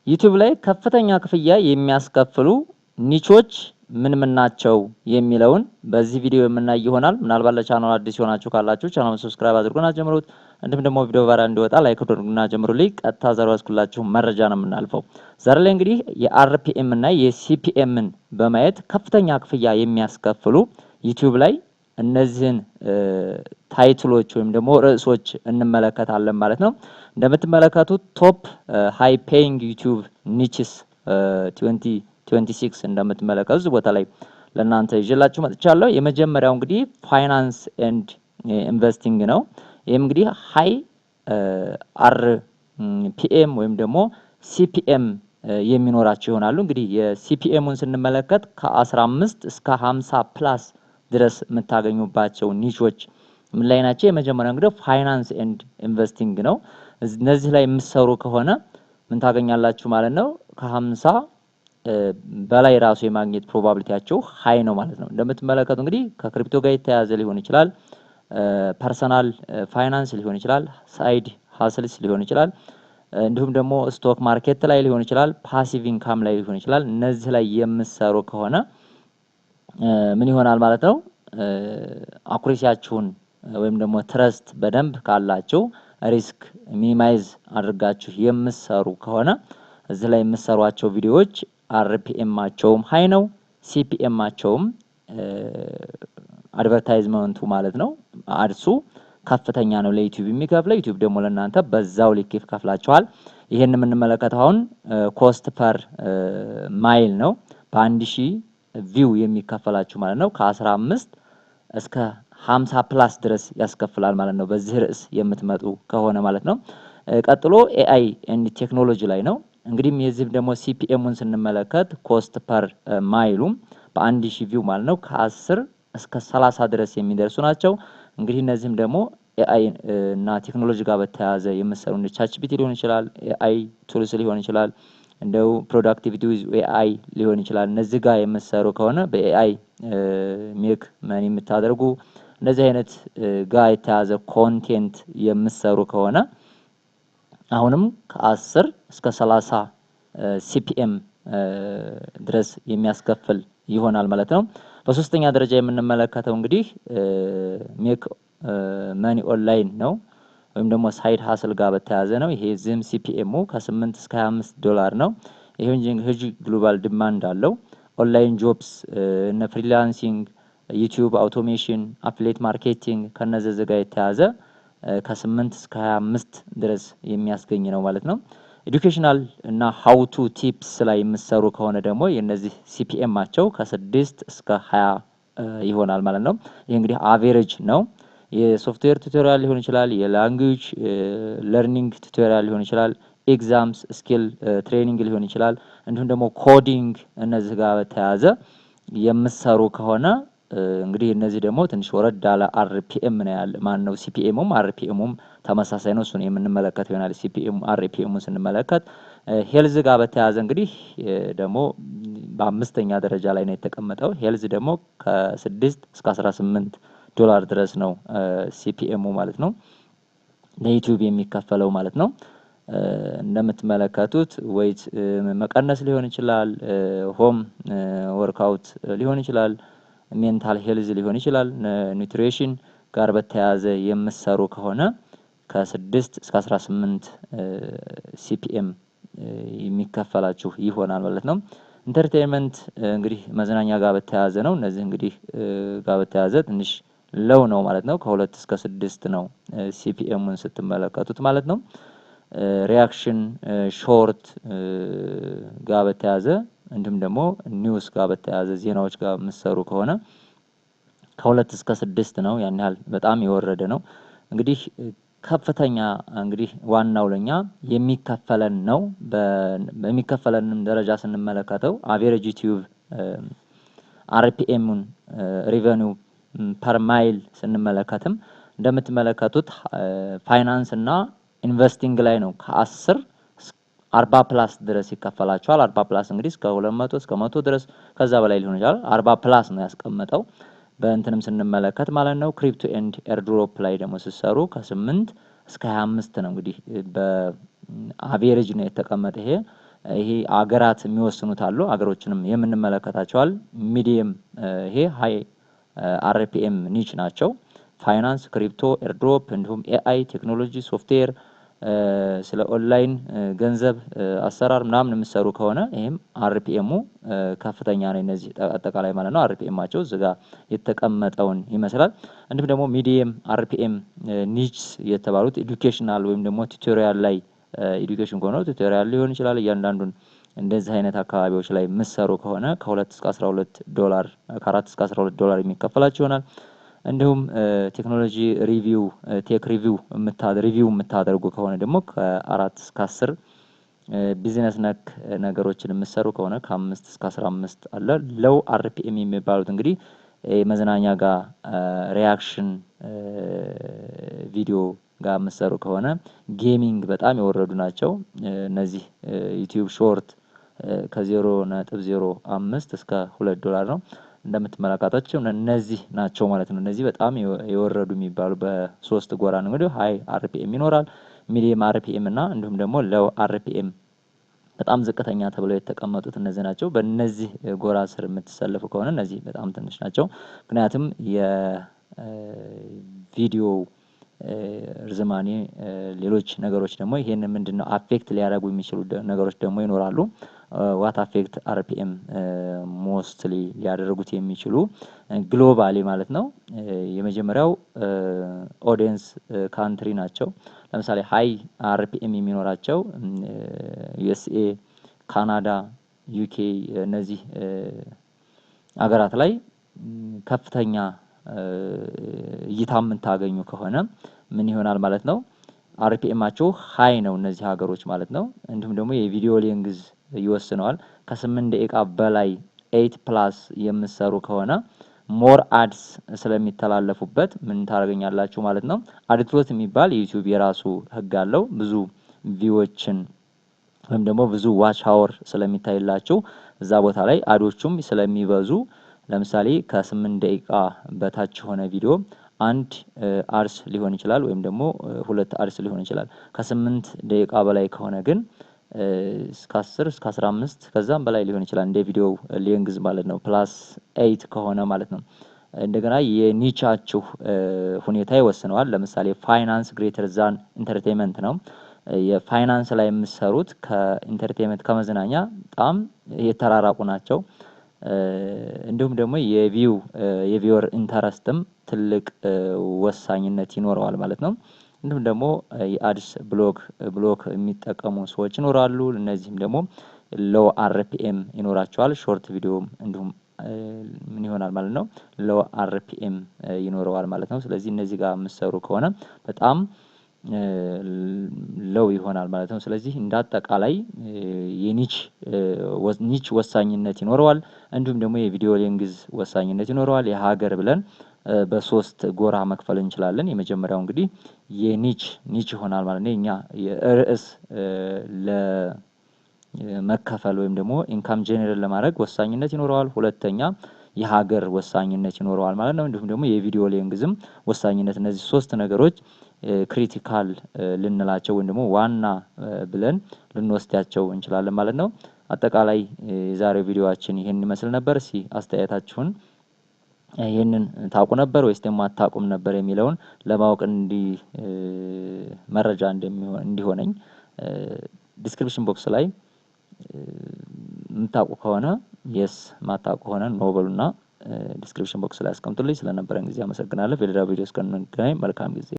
ዩቲዩብ ላይ ከፍተኛ ክፍያ የሚያስከፍሉ ኒቾች ምን ምን ናቸው የሚለውን በዚህ ቪዲዮ የምናይ ይሆናል። ምናልባት ለቻናሉ አዲስ ሆናችሁ ካላችሁ ቻናሉን ሰብስክራይብ አድርጉና ጀምሩት። እንዲሁም ደግሞ ቪዲዮ ቫይራል እንዲወጣ ላይክ አድርጉና ጀምሩልኝ። ቀጥታ ዛሬ ያስኩላችሁ መረጃ ነው የምናልፈው። ዛሬ ላይ እንግዲህ የአርፒኤም እና የሲፒኤምን በማየት ከፍተኛ ክፍያ የሚያስከፍሉ ዩቲዩብ ላይ እነዚህን ታይትሎች ወይም ደግሞ ርዕሶች እንመለከታለን ማለት ነው። እንደምትመለከቱት ቶፕ ሃይ ፔይንግ ዩቲዩብ ኒችስ 2026 እንደምትመለከቱት ቦታ ላይ ለእናንተ ይዤላችሁ መጥቻለሁ። የመጀመሪያው እንግዲህ ፋይናንስ ኤንድ ኢንቨስቲንግ ነው። ይህም እንግዲህ ሃይ አርፒኤም ወይም ደግሞ ሲፒኤም የሚኖራቸው ይሆናሉ። እንግዲህ የሲፒኤሙን ስንመለከት ከ15 እስከ 50 ፕላስ ድረስ የምታገኙባቸው ኒቾች ምን ላይ ናቸው? የመጀመሪያው እንግዲህ ፋይናንስ ኤንድ ኢንቨስቲንግ ነው። እነዚህ ላይ የምትሰሩ ከሆነ ምን ታገኛላችሁ ማለት ነው? ከ50 በላይ ራሱ የማግኘት ፕሮባቢሊቲያቸው ሃይ ነው ማለት ነው። እንደምትመለከቱ እንግዲህ ከክሪፕቶ ጋር የተያያዘ ሊሆን ይችላል፣ ፐርሰናል ፋይናንስ ሊሆን ይችላል፣ ሳይድ ሀስልስ ሊሆን ይችላል፣ እንዲሁም ደግሞ ስቶክ ማርኬት ላይ ሊሆን ይችላል፣ ፓሲቭ ኢንካም ላይ ሊሆን ይችላል። እነዚህ ላይ የምትሰሩ ከሆነ ምን ይሆናል ማለት ነው? አኩሬሲያችሁን ወይም ደግሞ ትረስት በደንብ ካላችሁ ሪስክ ሚኒማይዝ አድርጋችሁ የምትሰሩ ከሆነ እዚህ ላይ የምትሰሯቸው ቪዲዮዎች አርፒኤማቸውም ሃይ ነው፣ ሲፒኤማቸውም አድቨርታይዝመንቱ ማለት ነው አድሱ ከፍተኛ ነው ለዩቲዩብ የሚከፍለው። ዩቲዩብ ደግሞ ለእናንተ በዛው ልክ ይከፍላችኋል። ይሄን የምንመለከተው አሁን ኮስት ፐር ማይል ነው። በ1000 ቪው የሚከፈላችሁ ማለት ነው። ከ15 እስከ 50 ፕላስ ድረስ ያስከፍላል ማለት ነው። በዚህ ርዕስ የምትመጡ ከሆነ ማለት ነው። ቀጥሎ ኤአይ ኤንድ ቴክኖሎጂ ላይ ነው። እንግዲህ የዚህ ደግሞ ሲፒኤሙን ስንመለከት ኮስት ፐር ማይሉም በ1000 ቪው ማለት ነው ከ10 እስከ 30 ድረስ የሚደርሱ ናቸው። እንግዲህ እነዚህም ደግሞ ኤአይ እና ቴክኖሎጂ ጋር በተያያዘ የምትሰሩ እንደ ቻትጂፒቲ ሊሆን ይችላል፣ ኤአይ ቱልስ ሊሆን ይችላል፣ እንደው ፕሮዳክቲቪቲ ዊዝ ኤአይ ሊሆን ይችላል። እነዚህ ጋር የምትሰሩ ከሆነ በኤአይ ሜክ መኒ የምታደርጉ እንደዚህ አይነት ጋር የተያዘ ኮንቴንት የምትሰሩ ከሆነ አሁንም ከ10 እስከ 30 ሲፒኤም ድረስ የሚያስከፍል ይሆናል ማለት ነው። በሶስተኛ ደረጃ የምንመለከተው እንግዲህ ሜክ መኒ ኦንላይን ነው ወይም ደግሞ ሳይድ ሀስል ጋር በተያያዘ ነው። ይሄ ዝም ሲፒኤሙ ከ8 እስከ 25 ዶላር ነው። ይሄ ህጅ ግሎባል ዲማንድ አለው። ኦንላይን ጆብስ እነ ፍሪላንሲንግ፣ ዩቲዩብ አውቶሜሽን፣ አፍሌት ማርኬቲንግ ከነዚህ ጋር የተያያዘ ከ8 እስከ 25 ድረስ የሚያስገኝ ነው ማለት ነው። ኤዱኬሽናል እና ሃውቱ ቲፕስ ላይ የምትሰሩ ከሆነ ደግሞ የነዚህ ሲፒኤማቸው ከ6 እስከ 20 ይሆናል ማለት ነው። ይሄ እንግዲህ አቬሬጅ ነው። የሶፍትዌር ቱቶሪያል ሊሆን ይችላል፣ የላንጉዌጅ ለርኒንግ ቱቶሪያል ሊሆን ይችላል፣ ኤግዛምስ ስኪል ትሬኒንግ ሊሆን ይችላል፣ እንዲሁም ደግሞ ኮዲንግ እነዚህ ጋር በተያያዘ የምትሰሩ ከሆነ እንግዲህ እነዚህ ደግሞ ትንሽ ወረድ ያለ አርፒኤም ነው ያለ ማን ነው። ሲፒኤሙም አርፒኤሙም ተመሳሳይ ነው። እሱን የምንመለከት ይሆናል። ሲፒኤም አርፒኤሙን ስንመለከት ሄልዝ ጋር በተያያዘ እንግዲህ ደግሞ በአምስተኛ ደረጃ ላይ ነው የተቀመጠው። ሄልዝ ደግሞ ከ6 እስከ 18 ዶላር ድረስ ነው ሲፒኤሙ ማለት ነው ለዩቲዩብ የሚከፈለው ማለት ነው። እንደምትመለከቱት ዌይት መቀነስ ሊሆን ይችላል፣ ሆም ወርክአውት ሊሆን ይችላል፣ ሜንታል ሄልዝ ሊሆን ይችላል። ኒውትሪሽን ጋር በተያያዘ የምትሰሩ ከሆነ ከ6 እስከ 18 ሲፒኤም የሚከፈላችሁ ይሆናል ማለት ነው። ኢንተርቴይንመንት እንግዲህ መዝናኛ ጋር በተያያዘ ነው። እነዚህ እንግዲህ ጋር በተያያዘ ትንሽ ለው ነው ማለት ነው። ከ2 እስከ 6 ነው ሲፒኤሙን ስትመለከቱት ማለት ነው። ሪያክሽን ሾርት ጋር በተያያዘ እንዲሁም ደግሞ ኒውስ ጋር በተያያዘ ዜናዎች ጋር የምትሰሩ ከሆነ ከ2 እስከ 6 ነው። ያን ያህል በጣም የወረደ ነው። እንግዲህ ከፍተኛ እንግዲህ ዋናው ለኛ የሚከፈለን ነው። በሚከፈለንም ደረጃ ስንመለከተው አቬሬጅ ዩቲዩብ አርፒኤሙን ሪቨኒው ፐር ማይል ስንመለከትም እንደምትመለከቱት ፋይናንስ እና ኢንቨስቲንግ ላይ ነው ከ10 40 ፕላስ ድረስ ይከፈላቸዋል። 40 ፕላስ እንግዲህ እስከ 200 እስከ 100 ድረስ ከዛ በላይ ሊሆን ይችላል። 40 ፕላስ ነው ያስቀመጠው በእንትንም ስንመለከት ማለት ነው። ክሪፕቶ ኤንድ ኤርድሮፕ ላይ ደግሞ ሲሰሩ ከ8 እስከ 25 ነው እንግዲህ በአቬሬጅ ነው የተቀመጠ። ይሄ ይሄ አገራት የሚወስኑት አሉ። አገሮችንም የምንመለከታቸዋል። ሚዲየም ይሄ ሃይ አርፒኤም ኒች ናቸው። ፋይናንስ፣ ክሪፕቶ፣ ኤርድሮፕ እንዲሁም ኤአይ ቴክኖሎጂ፣ ሶፍትዌር ስለ ኦንላይን ገንዘብ አሰራር ምናምን የምሰሩ ከሆነ ይሄም አርፒኤሙ ከፍተኛ ነው። እነዚህ አጠቃላይ ማለት ነው አርፒኤማቸው እዚህ ጋር የተቀመጠውን ይመስላል። እንዲሁም ደግሞ ሚዲየም አርፒኤም ኒችስ የተባሉት ኤዱኬሽናል ወይም ደግሞ ቱቶሪያል ላይ ኤዱኬሽን ከሆነ ቱቶሪያል ሊሆን ይችላል። እያንዳንዱን እንደዚህ አይነት አካባቢዎች ላይ የምሰሩ ከሆነ ከ2 እስከ 12 ዶላር ከ4 እስከ 12 ዶላር የሚከፈላችሁ ይሆናል። እንዲሁም ቴክኖሎጂ ሪቪው ቴክ ሪቪው የምታደርጉ ከሆነ ደግሞ ከ4 እስከ 10 ቢዝነስ ነክ ነገሮችን የምሰሩ ከሆነ ከ5 እስከ 15 አለ። ሎው አርፒኤም የሚባሉት እንግዲህ መዝናኛ ጋር ሪያክሽን ቪዲዮ ጋር የምሰሩ ከሆነ ጌሚንግ በጣም የወረዱ ናቸው። እነዚህ ዩቲዩብ ሾርት ከ0.05 እስከ 2 ዶላር ነው። እንደምትመለከቷቸው እነዚህ ናቸው ማለት ነው። እነዚህ በጣም የወረዱ የሚባሉ በሶስት ጎራ ነው። እንግዲህ ሃይ አርፒኤም ይኖራል፣ ሚዲየም አርፒኤም እና እንዲሁም ደግሞ ሎው አርፒኤም በጣም ዝቅተኛ ተብለው የተቀመጡት እነዚህ ናቸው። በእነዚህ ጎራ ስር የምትሰለፉ ከሆነ እነዚህ በጣም ትንሽ ናቸው። ምክንያቱም የቪዲዮ ርዝማኔ ሌሎች ነገሮች ደግሞ ይሄንን ምንድነው አፌክት ሊያደርጉ የሚችሉ ነገሮች ደግሞ ይኖራሉ። ዋት አፌክት አርፒኤም ሞስትሊ ሊያደርጉት የሚችሉ ግሎባሊ ማለት ነው። የመጀመሪያው ኦዲየንስ ካንትሪ ናቸው። ለምሳሌ ሃይ አርፒኤም የሚኖራቸው ዩኤስኤ፣ ካናዳ፣ ዩኬ እነዚህ አገራት ላይ ከፍተኛ እይታ የምታገኙ ከሆነ ምን ይሆናል ማለት ነው? አርፒኤማቸው ሃይ ነው እነዚህ ሀገሮች ማለት ነው። እንዲሁም ደግሞ የቪዲዮ ሌንግዝ ይወስነዋል። ከ8 ደቂቃ በላይ 8 ፕላስ የምትሰሩ ከሆነ ሞር አድስ ስለሚተላለፉበት ምን ታደርገኛላችሁ ማለት ነው? አድትሮት የሚባል ዩቲዩብ የራሱ ህግ አለው። ብዙ ቪዎችን ወይም ደግሞ ብዙ ዋች አወር ስለሚታይላችሁ እዛ ቦታ ላይ አዶቹም ስለሚበዙ ለምሳሌ ከ8 ደቂቃ በታች የሆነ ቪዲዮ 1 አርስ ሊሆን ይችላል ወይም ደግሞ 2 አርስ ሊሆን ይችላል። ከ8 ደቂቃ በላይ ከሆነ ግን እስከ 10 እስከ 15 ከዛም በላይ ሊሆን ይችላል እንደ ቪዲዮ ሌንግዝ ማለት ነው። ፕላስ 8 ከሆነ ማለት ነው። እንደገና የኒቻችሁ ሁኔታ ይወስነዋል። ለምሳሌ ፋይናንስ ግሬተር ዛን ኢንተርቴይንመንት ነው። የፋይናንስ ላይ የምትሰሩት ከኢንተርቴይንመንት ከመዝናኛ በጣም የተራራቁ ናቸው። እንዲሁም ደግሞ የቪወር ኢንተረስትም ትልቅ ወሳኝነት ይኖረዋል ማለት ነው። እንዲሁም ደግሞ የአድስ ብሎክ የሚጠቀሙ ሰዎች ይኖራሉ። እነዚህም ደግሞ ሎው አርፒኤም ይኖራቸዋል። ሾርት ቪዲዮም እንዲሁም ምን ይሆናል ማለት ነው? ሎው አርፒኤም ይኖረዋል ማለት ነው። ስለዚህ እነዚህ ጋር የምትሰሩ ከሆነ በጣም ሎው ይሆናል ማለት ነው። ስለዚህ እንደ አጠቃላይ የኒች ወሳኝነት ይኖረዋል። እንዲሁም ደግሞ የቪዲዮ ሌንግዝ ወሳኝነት ይኖረዋል። የሀገር ብለን በሶስት ጎራ መክፈል እንችላለን። የመጀመሪያው እንግዲህ የኒች ይሆናል ማለት ነው። እኛ የርዕስ ለመከፈል ወይም ደግሞ ኢንካም ጄኔሬት ለማድረግ ወሳኝነት ይኖረዋል። ሁለተኛ የሀገር ወሳኝነት ይኖረዋል ማለት ነው። እንዲሁም ደግሞ የቪዲዮ ሌንግዝም ወሳኝነት። እነዚህ ሶስት ነገሮች ክሪቲካል ልንላቸው ወይም ደግሞ ዋና ብለን ልንወስዳቸው እንችላለን ማለት ነው። አጠቃላይ የዛሬው ቪዲዮአችን ይሄን ይመስል ነበር። እስኪ አስተያየታችሁን ይሄንን ታውቁ ነበር ወይስ ደግሞ አታውቁም ነበር የሚለውን ለማወቅ መረጃ እንዲሆነኝ ዲስክሪፕሽን ቦክስ ላይ የምታውቁ ከሆነ የስ ማታውቁ ከሆነ ኖ በሉና ዲስክሪፕሽን ቦክስ ላይ አስቀምጡልኝ። ስለነበረን ጊዜ አመሰግናለሁ። በሌላ ቪዲዮ እስከምንገናኝ መልካም ጊዜ